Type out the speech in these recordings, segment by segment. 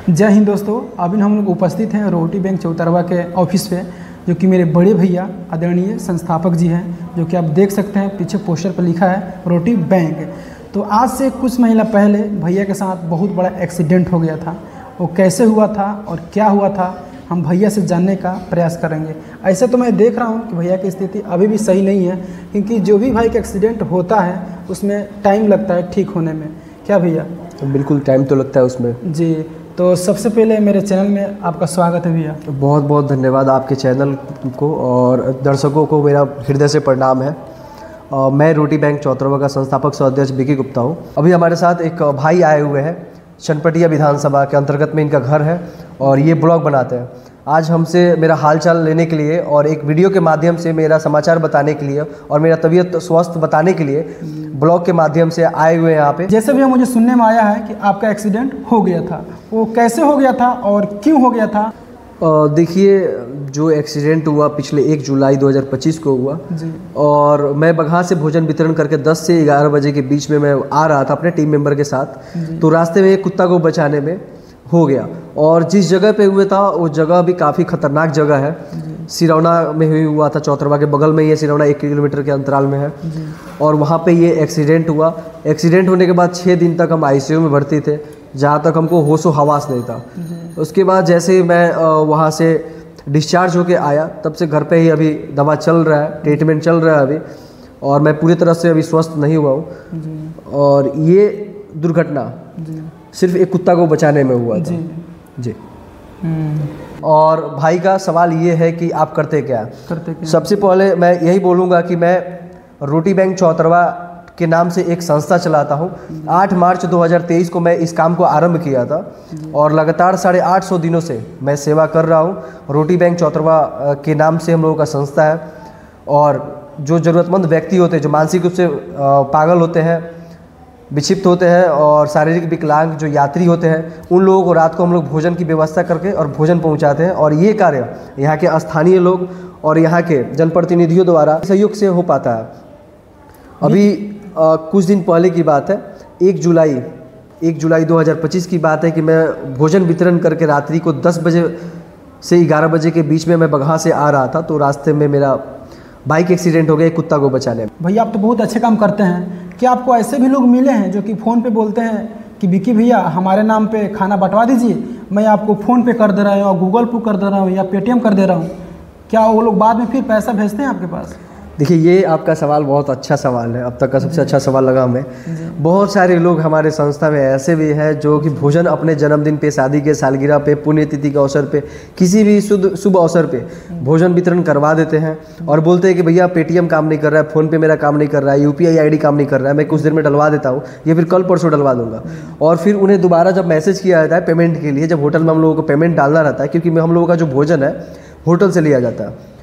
जय हिंद दोस्तों। अभी हम लोग उपस्थित हैं रोटी बैंक चौतरवा के ऑफिस पे, जो कि मेरे बड़े भैया आदरणीय संस्थापक जी हैं, जो कि आप देख सकते हैं पीछे पोस्टर पर लिखा है रोटी बैंक। तो आज से कुछ महीना पहले भैया के साथ बहुत बड़ा एक्सीडेंट हो गया था। वो कैसे हुआ था और क्या हुआ था, हम भैया से जानने का प्रयास करेंगे। ऐसे तो मैं देख रहा हूँ कि भैया की स्थिति अभी भी सही नहीं है, क्योंकि जो भी भाई का एक्सीडेंट होता है उसमें टाइम लगता है ठीक होने में। क्या भैया? बिल्कुल टाइम तो लगता है उसमें जी। तो सबसे पहले मेरे चैनल में आपका स्वागत है भैया। बहुत बहुत धन्यवाद आपके चैनल को और दर्शकों को मेरा हृदय से प्रणाम है। मैं रोटी बैंक चौतरवा का संस्थापक सह अध्यक्ष विकी गुप्ता हूँ। अभी हमारे साथ एक भाई आए हुए हैं, चनपटिया विधानसभा के अंतर्गत में इनका घर है और ये ब्लॉग बनाते हैं। आज हमसे मेरा हालचाल लेने के लिए और एक वीडियो के माध्यम से मेरा समाचार बताने के लिए और मेरा तबीयत स्वस्थ बताने के लिए ब्लॉग के माध्यम से आए हुए हैं यहाँ पे। जैसे भी मुझे सुनने में आया है कि आपका एक्सीडेंट हो गया था, वो कैसे हो गया था और क्यों हो गया था? देखिए, जो एक्सीडेंट हुआ पिछले 1 जुलाई 2025 को हुआ जी। और मैं बगहा से भोजन वितरण करके 10 से 11 बजे के बीच में मैं आ रहा था अपने टीम मेंबर के साथ। तो रास्ते में एक कुत्ता को बचाने में हो गया और जिस जगह पे हुआ था वो जगह भी काफ़ी खतरनाक जगह है। सिरौना में हुआ था, चौतरवा के बगल में ये सिरौना 1 किलोमीटर के अंतराल में है। और वहाँ पे ये एक्सीडेंट हुआ। एक्सीडेंट होने के बाद 6 दिन तक हम आईसीयू में भर्ती थे, जहाँ तक हमको होशो हवास नहीं था। उसके बाद जैसे ही मैं वहाँ से डिस्चार्ज होके आया, तब से घर पे ही अभी दवा चल रहा है, ट्रीटमेंट चल रहा है अभी, और मैं पूरी तरह से अभी स्वस्थ नहीं हुआ हूँ। और ये दुर्घटना सिर्फ एक कुत्ता को बचाने में हुआ था। जी। और भाई का सवाल ये है कि आप करते क्या? सबसे पहले मैं यही बोलूँगा कि मैं रोटी बैंक चौतरवा के नाम से एक संस्था चलाता हूँ। 8 मार्च 2023 को मैं इस काम को आरंभ किया था और लगातार 850 दिनों से मैं सेवा कर रहा हूँ। रोटी बैंक चौतरवा के नाम से हम लोगों का संस्था है और जो ज़रूरतमंद व्यक्ति होते हैं, जो मानसिक रूप से पागल होते हैं, विक्षिप्त होते हैं और शारीरिक विकलांग जो यात्री होते हैं, उन लोगों को रात को हम लोग भोजन की व्यवस्था करके और भोजन पहुंचाते हैं। और ये कार्य यहाँ के स्थानीय लोग और यहाँ के जनप्रतिनिधियों द्वारा सहयोग से हो पाता है। अभी कुछ दिन पहले की बात है, 1 जुलाई 2025 की बात है कि मैं भोजन वितरण करके रात्रि को 10 बजे से 11 बजे के बीच में मैं बगहा से आ रहा था। तो रास्ते में मेरा बाइक एक्सीडेंट हो गया एक कुत्ता को बचाने में। भैया, आप तो बहुत अच्छे काम करते हैं। क्या आपको ऐसे भी लोग मिले हैं जो कि फ़ोन पे बोलते हैं कि विकी भैया हमारे नाम पे खाना बंटवा दीजिए, मैं आपको फ़ोन पे कर दे रहा हूँ और गूगल पे कर दे रहा हूँ या पेटीएम कर दे रहा हूँ? क्या वो लोग बाद में फिर पैसा भेजते हैं आपके पास? देखिए, ये आपका सवाल बहुत अच्छा सवाल है, अब तक का सबसे अच्छा सवाल लगा हमें। बहुत सारे लोग हमारे संस्था में ऐसे भी हैं जो कि भोजन अपने जन्मदिन पे, शादी के सालगिरह पे, पुण्यतिथि के अवसर पे, किसी भी शुभ अवसर पे भोजन वितरण करवा देते हैं और बोलते हैं कि भैया पेटीएम काम नहीं कर रहा है, फ़ोन पे मेरा काम नहीं कर रहा है, यूपीआई आईडी काम नहीं कर रहा है, मैं कुछ देर में डलवा देता हूँ या फिर कल परसों डलवा दूंगा। और फिर उन्हें दोबारा जब मैसेज किया जाता है पेमेंट के लिए, जब होटल में हम लोगों को पेमेंट डालना रहता है, क्योंकि हम लोगों का जो भोजन है होटल से लिया जाता है,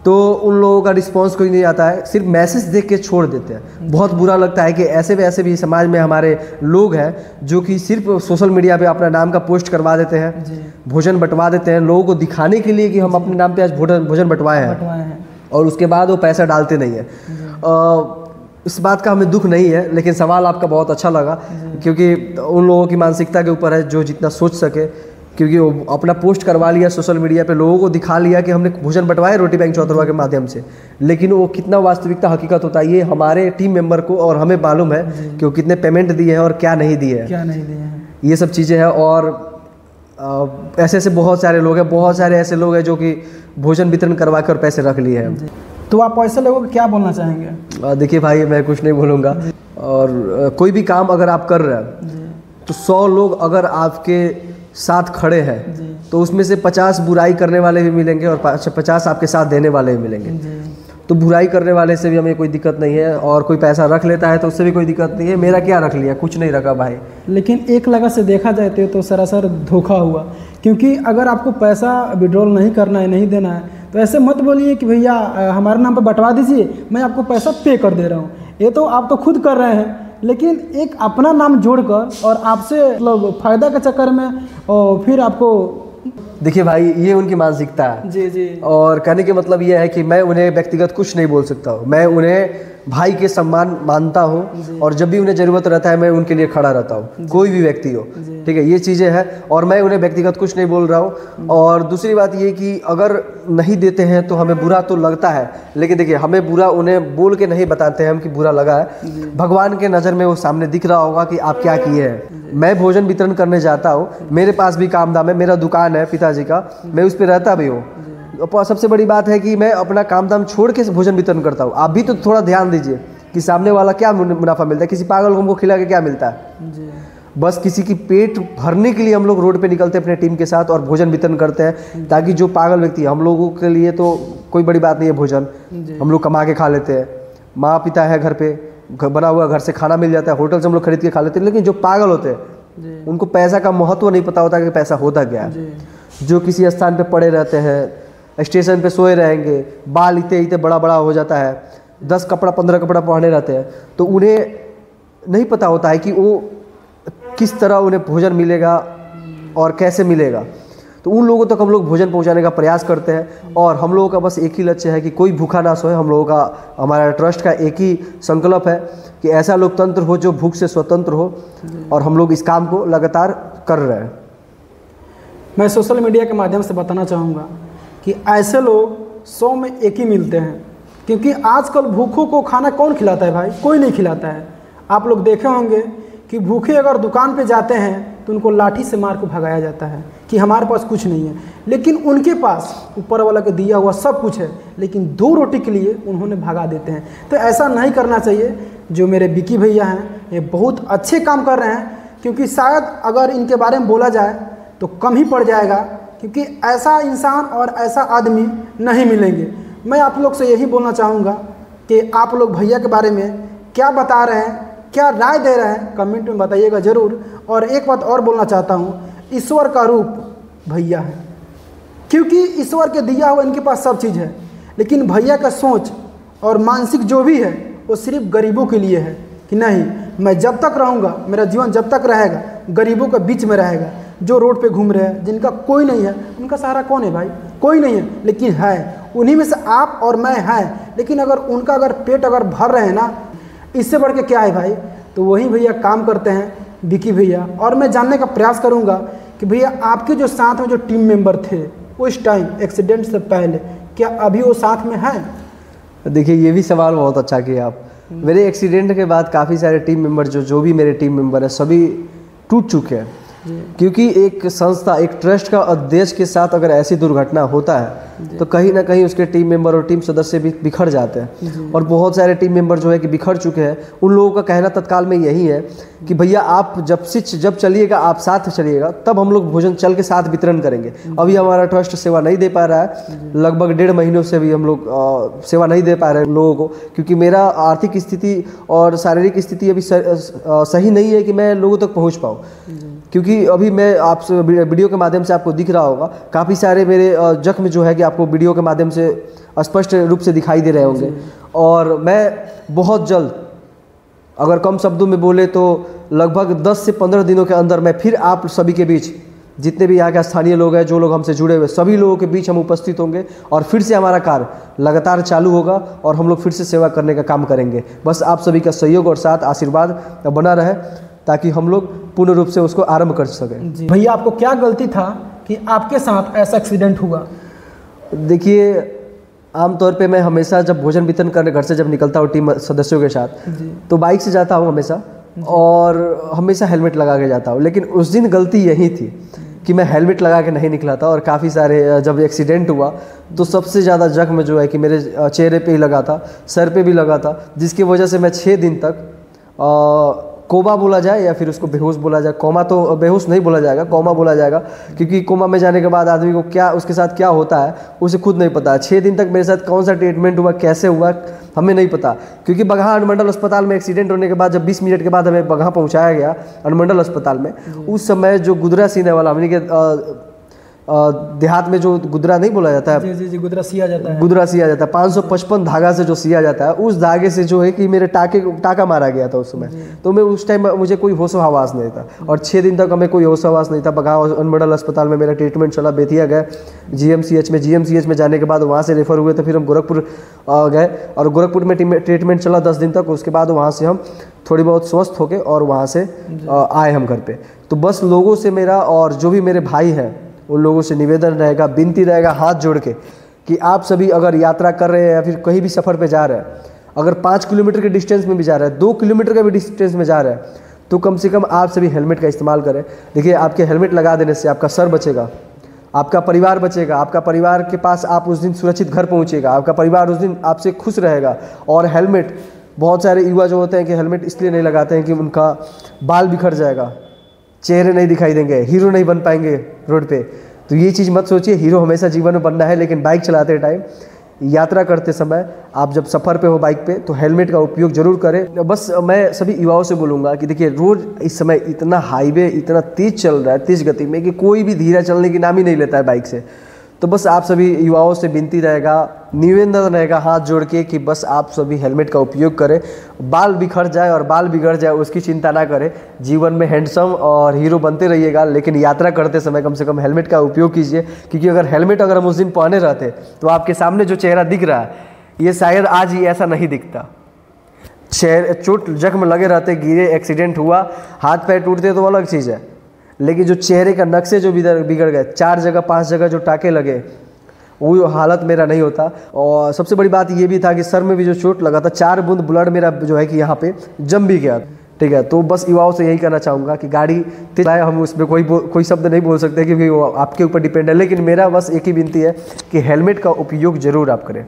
तो उन लोगों का रिस्पांस कोई नहीं आता है, सिर्फ मैसेज देख के छोड़ देते हैं। बहुत बुरा लगता है कि ऐसे भी समाज में हमारे लोग हैं जो कि सिर्फ सोशल मीडिया पे अपना नाम का पोस्ट करवा देते हैं, भोजन बंटवा देते हैं लोगों को दिखाने के लिए कि हम अपने नाम पे आज भोजन बंटवाए हैं, और उसके बाद वो पैसा डालते नहीं है। इस बात का हमें दुख नहीं है, लेकिन सवाल आपका बहुत अच्छा लगा, क्योंकि उन लोगों की मानसिकता के ऊपर है जो जितना सोच सके, क्योंकि वो अपना पोस्ट करवा लिया सोशल मीडिया पे, लोगों को दिखा लिया कि हमने भोजन बंटवाए रोटी बैंक चौतरवा के माध्यम से, लेकिन वो कितना वास्तविकता हकीकत होता है ये हमारे टीम मेंबर को और हमें मालूम है कि वो कितने पेमेंट दिए हैं और क्या नहीं दिए हैं, ये सब चीज़ें हैं। और ऐसे बहुत सारे लोग हैं, बहुत सारे ऐसे लोग हैं जो कि भोजन वितरण करवा कर पैसे रख लिए हैं। तो आप ऐसे लोगों को क्या बोलना चाहेंगे? देखिए भाई, मैं कुछ नहीं बोलूँगा। और कोई भी काम अगर आप कर रहे हैं तो 100 लोग अगर आपके साथ खड़े हैं तो उसमें से 50 बुराई करने वाले भी मिलेंगे और 50 आपके साथ देने वाले भी मिलेंगे। तो बुराई करने वाले से भी हमें कोई दिक्कत नहीं है, और कोई पैसा रख लेता है तो उससे भी कोई दिक्कत नहीं है। मेरा क्या रख लिया? कुछ नहीं रखा भाई। लेकिन एक लगा से देखा जाए तो सरासर धोखा हुआ, क्योंकि अगर आपको पैसा विड्रॉल नहीं करना है, नहीं देना है, तो ऐसे मत बोलिए कि भैया हमारे नाम पर बंटवा दीजिए, मैं आपको पैसा पे कर दे रहा हूँ। ये तो आप तो खुद कर रहे हैं, लेकिन एक अपना नाम जोड़कर और आपसे मतलब फ़ायदा के चक्कर में और फिर आपको। देखिए भाई, ये उनकी मानसिकता है। जी। और कहने के मतलब ये है कि मैं उन्हें व्यक्तिगत कुछ नहीं बोल सकता हूँ, मैं उन्हें भाई के सम्मान मानता हूँ और जब भी उन्हें ज़रूरत रहता है मैं उनके लिए खड़ा रहता हूँ, कोई भी व्यक्ति हो, ठीक है। ये चीज़ें हैं और मैं उन्हें व्यक्तिगत कुछ नहीं बोल रहा हूँ। और दूसरी बात ये कि अगर नहीं देते हैं तो हमें बुरा तो लगता है, लेकिन देखिए हमें बुरा उन्हें बोल के नहीं बताते हैं हम कि बुरा लगा है। भगवान के नज़र में वो सामने दिख रहा होगा कि आप क्या किए हैं। मैं भोजन वितरण करने जाता हूँ, मेरे पास भी काम धाम है, मेरा दुकान है पिताजी का, मैं उस पर रहता भी हूँ। सबसे बड़ी बात है कि मैं अपना काम धाम छोड़ के भोजन वितरण करता हूँ। आप भी तो थोड़ा ध्यान दीजिए कि सामने वाला क्या मुनाफा मिलता है, किसी पागल को हमको खिला के क्या मिलता है। बस किसी की पेट भरने के लिए हम लोग रोड पे निकलते हैं अपने टीम के साथ और भोजन वितरण करते हैं, ताकि जो पागल व्यक्ति, हम लोगों के लिए तो कोई बड़ी बात नहीं है भोजन, हम लोग कमा के खा लेते हैं, माँ पिता है घर पे, बना हुआ घर से खाना मिल जाता है, होटल से हम लोग खरीद के खा लेते हैं। लेकिन जो पागल होते हैं उनको पैसा का महत्व नहीं पता होता कि पैसा होता क्या है। जो किसी स्थान पे पड़े रहते हैं, स्टेशन पे सोए रहेंगे, बाल इतने बड़ा बड़ा हो जाता है, 10 कपड़ा 15 कपड़ा पहने रहते हैं, तो उन्हें नहीं पता होता है कि वो किस तरह उन्हें भोजन मिलेगा और कैसे मिलेगा। तो उन लोगों तक हम लोग भोजन पहुंचाने का प्रयास करते हैं और हम लोगों का बस एक ही लक्ष्य है कि कोई भूखा ना सोए। हम लोगों का, हमारा ट्रस्ट का एक ही संकल्प है कि ऐसा लोकतंत्र हो जो भूख से स्वतंत्र हो, और हम लोग इस काम को लगातार कर रहे हैं। मैं सोशल मीडिया के माध्यम से बताना चाहूँगा कि ऐसे लोग 100 में एक ही मिलते हैं, क्योंकि आजकल भूखों को खाना कौन खिलाता है भाई? कोई नहीं खिलाता है। आप लोग देखे होंगे कि भूखे अगर दुकान पे जाते हैं तो उनको लाठी से मार को भगाया जाता है कि हमारे पास कुछ नहीं है, लेकिन उनके पास ऊपर वाला के दिया हुआ सब कुछ है, लेकिन 2 रोटी के लिए उन्होंने भगा देते हैं। तो ऐसा नहीं करना चाहिए। जो मेरे विकी भैया हैं ये बहुत अच्छे काम कर रहे हैं, क्योंकि शायद अगर इनके बारे में बोला जाए तो कम ही पड़ जाएगा, क्योंकि ऐसा इंसान और ऐसा आदमी नहीं मिलेंगे। मैं आप लोग से यही बोलना चाहूँगा कि आप लोग भैया के बारे में क्या बता रहे हैं, क्या राय दे रहे हैं, कमेंट में बताइएगा ज़रूर। और एक बात और बोलना चाहता हूँ, ईश्वर का रूप भैया है, क्योंकि ईश्वर के दिया हुआ इनके पास सब चीज़ है, लेकिन भैया का सोच और मानसिक जो भी है वो सिर्फ गरीबों के लिए है कि नहीं, मैं जब तक रहूँगा, मेरा जीवन जब तक रहेगा गरीबों के बीच में रहेगा। जो रोड पे घूम रहे हैं, जिनका कोई नहीं है, उनका सहारा कौन है भाई? कोई नहीं है, लेकिन है उन्हीं में से आप और मैं हैं। लेकिन अगर उनका पेट अगर भर रहे हैं ना, इससे बढ़ के क्या है भाई? तो वही भैया काम करते हैं, विकी भैया। और मैं जानने का प्रयास करूंगा कि भैया आपके जो साथ में जो टीम मेंबर थे उस टाइम एक्सीडेंट से पहले, क्या अभी वो साथ में हैं? देखिए ये भी सवाल बहुत अच्छा किया आप। मेरे एक्सीडेंट के बाद काफ़ी सारे टीम मेंबर जो भी मेरे टीम मेंबर हैं सभी टूट चुके हैं, क्योंकि एक संस्था, एक ट्रस्ट का अध्यक्ष के साथ अगर ऐसी दुर्घटना होता है तो कहीं ना कहीं उसके टीम मेंबर और टीम सदस्य भी बिखर जाते हैं। और बहुत सारे टीम मेंबर जो है कि बिखर चुके हैं। उन लोगों का कहना तत्काल में यही है कि भैया आप जब चलिएगा, आप साथ चलिएगा, तब हम लोग भोजन चल के साथ वितरण करेंगे। अभी हमारा ट्रस्ट सेवा नहीं दे पा रहा है, लगभग 1.5 महीनों से भी हम लोग सेवा नहीं दे पा रहे हैं लोगों को, क्योंकि मेरा आर्थिक स्थिति और शारीरिक स्थिति अभी सही नहीं है कि मैं लोगों तक पहुँच पाऊँ। क्योंकि अभी मैं आपसे वीडियो के माध्यम से आपको दिख रहा होगा, काफ़ी सारे मेरे जख्म जो है कि आपको वीडियो के माध्यम से स्पष्ट रूप से दिखाई दे रहे होंगे। और मैं बहुत जल्द, अगर कम शब्दों में बोले तो लगभग 10 से 15 दिनों के अंदर मैं फिर आप सभी के बीच, जितने भी यहाँ के स्थानीय लोग हैं, जो लोग हमसे जुड़े हुए, सभी लोगों के बीच हम उपस्थित होंगे और फिर से हमारा कार्य लगातार चालू होगा और हम लोग फिर से सेवा करने का काम करेंगे। बस आप सभी का सहयोग और साथ आशीर्वाद बना रहे, ताकि हम लोग पूर्ण रूप से उसको आरंभ कर सकें। भैया आपको क्या गलती था कि आपके साथ ऐसा एक्सीडेंट हुआ? देखिए आमतौर पे मैं हमेशा जब भोजन वितरण करने घर से जब निकलता हूँ टीम सदस्यों के साथ, तो बाइक से जाता हूँ हमेशा, और हमेशा हेलमेट लगा के जाता हूँ। लेकिन उस दिन गलती यही थी कि मैं हेलमेट लगा के नहीं निकला था, और काफ़ी सारे जब एक्सीडेंट हुआ तो सबसे ज़्यादा जख्म जो है कि मेरे चेहरे पे ही लगा था, सर पे भी लगा था, जिसकी वजह से मैं 6 दिन तक कोमा बोला जाए या फिर उसको बेहोश बोला जाए, कोमा तो बेहोश नहीं बोला जाएगा, कोमा बोला जाएगा, क्योंकि कोमा में जाने के बाद आदमी को क्या उसके साथ क्या होता है उसे खुद नहीं पता। 6 दिन तक मेरे साथ कौन सा ट्रीटमेंट हुआ, कैसे हुआ, हमें नहीं पता। क्योंकि बगहा अनुमंडल अस्पताल में एक्सीडेंट होने के बाद जब 20 मिनट के बाद हमें बगहा पहुँचाया गया अनुमंडल अस्पताल में, उस समय जो गुदरा सीने वाला हमने के देहात में जो गुदरा नहीं बोला जाता है, जी जी जी, गुदरा सिया जाता है। गुदरा सिया जाता है, 555 धागा से जो सिया जाता है, उस धागे से जो है कि मेरे टाका मारा गया था उस समय। तो मैं उस टाइम मुझे कोई होश हवास नहीं था, और 6 दिन तक हमें कोई होश हवास नहीं था। बघाव अनुमंडल अस्पताल में मेरा ट्रीटमेंट चला, बेतिया गए जीएमसीएच में जाने के बाद वहाँ से रेफर हुए, तो फिर हम गोरखपुर गए, और गोरखपुर में ट्रीटमेंट चला 10 दिन तक। उसके बाद वहाँ से हम थोड़ी बहुत स्वस्थ हो गए और वहाँ से आए हम घर पे। तो बस लोगों से मेरा, और जो भी मेरे भाई हैं उन लोगों से निवेदन रहेगा, विनती रहेगा हाथ जोड़ के, कि आप सभी अगर यात्रा कर रहे हैं या फिर कहीं भी सफ़र पे जा रहे हैं, अगर 5 किलोमीटर के डिस्टेंस में भी जा रहे हैं, 2 किलोमीटर का भी डिस्टेंस में जा रहे हैं, तो कम से कम आप सभी हेलमेट का इस्तेमाल करें। देखिए, आपके हेलमेट लगा देने से आपका सर बचेगा, आपका परिवार बचेगा, आपका परिवार के पास आप उस दिन सुरक्षित घर पहुँचेगा, आपका परिवार उस दिन आपसे खुश रहेगा। और हेलमेट, बहुत सारे युवा जो होते हैं कि हेलमेट इसलिए नहीं लगाते हैं कि उनका बाल बिखर जाएगा, चेहरे नहीं दिखाई देंगे, हीरो नहीं बन पाएंगे रोड पे। तो ये चीज़ मत सोचिए, हीरो हमेशा जीवन में बनना है, लेकिन बाइक चलाते टाइम, यात्रा करते समय, आप जब सफ़र पे हो बाइक पे, तो हेलमेट का उपयोग जरूर करें। बस मैं सभी युवाओं से बोलूँगा कि देखिए, रोड इस समय इतना हाईवे इतना तेज़ चल रहा है, तेज़ गति में, कि कोई भी धीरे चलने की नाम ही नहीं लेता है बाइक से। तो बस आप सभी युवाओं से विनती रहेगा, निवेदन रहेगा हाथ जोड़ के, कि बस आप सभी हेलमेट का उपयोग करें। बाल बिखर जाए और बाल बिगड़ जाए उसकी चिंता ना करें, जीवन में हैंडसम और हीरो बनते रहिएगा, लेकिन यात्रा करते समय कम से कम हेलमेट का उपयोग कीजिए। क्योंकि अगर हेलमेट हम उस दिन पहने रहते, तो आपके सामने जो चेहरा दिख रहा है, ये शायद आज ही ऐसा नहीं दिखता। चोट जख्म लगे रहते, गिरे, एक्सीडेंट हुआ, हाथ पैर टूटते, तो अलग चीज़ है, लेकिन जो चेहरे का नक्शे जो बिगड़ गए, 4 जगह 5 जगह जो टाके लगे, वो हालत मेरा नहीं होता। और सबसे बड़ी बात ये भी था कि सर में भी जो चोट लगा था, 4 बूंद ब्लड मेरा जो है कि यहाँ पे जम भी गया। ठीक है, तो बस युवाओं से यही कहना चाहूँगा कि गाड़ी तेज आए, हम उसमें कोई शब्द नहीं बोल सकते क्योंकि वो आपके ऊपर डिपेंड है, लेकिन मेरा बस एक ही विनती है कि हेलमेट का उपयोग जरूर आप करें।